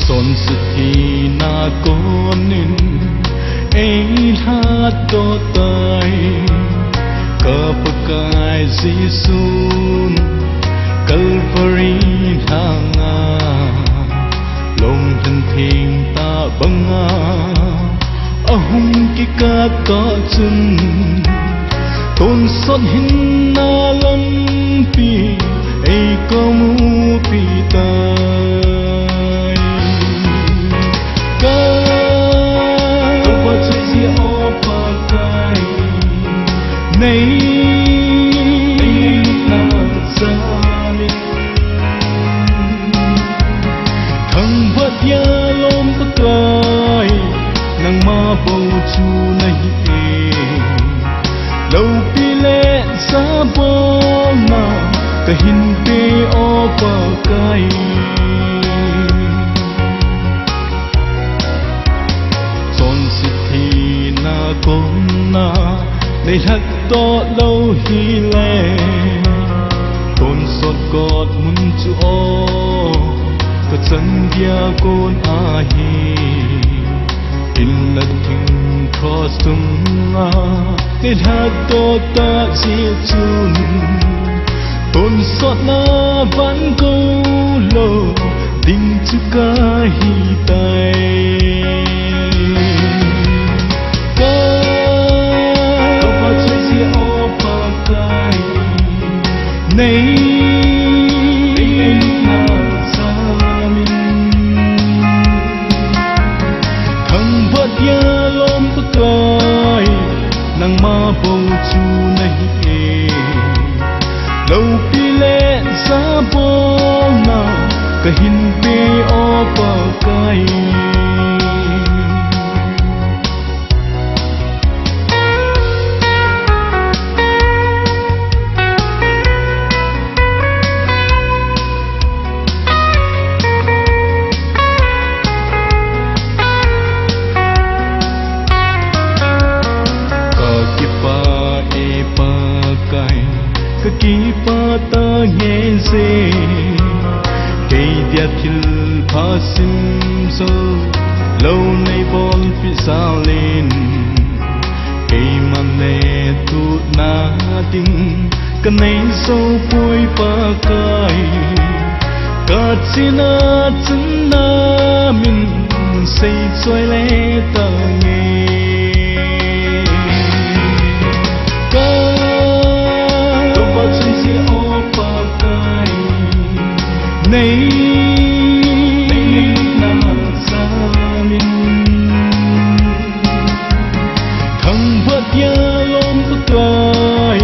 son sự thì na con nên ấy hát to tay kapakai Giêsun Calvary hanga long thân thiên ta banga ahum ki ka ka chun tôn sot hin na lam pi ei ko mu pi tai ka pa chi o pa kai nei na sa mi thang bat ya lom pa kai nang ma bo chu nai e lâu pi lệ sa bo na ka hin pe o pa kai son si thi na kon na nei hak to lâu hi le tôn sot god mun chu o ka chan dia kon a hi in la thing cross tum na nên hát to ta chia chun tôn sót na vẫn câu lô đinh chữ ca hi tay ca có bao chơi chia ô pa kai này na sa min thằng vợ ya lom pa kai nang ma bo chu nahi e lâu pi lệ sa bo na ka hin pe o pa kai ki pa ta nghe se cây dia thil pha sim so lâu nay bon pi sao lên cây man ne tu na ting cái này sâu pui pa kai ka china chân na min say choi le ta nghe nei na sa min thang vợ ya lom pa kai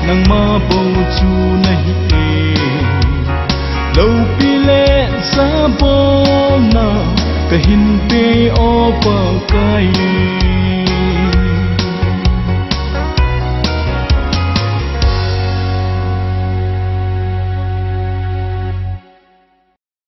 nang ma bo chu nahi e lâu pi lệ sa bo na ka hin pe o pa kai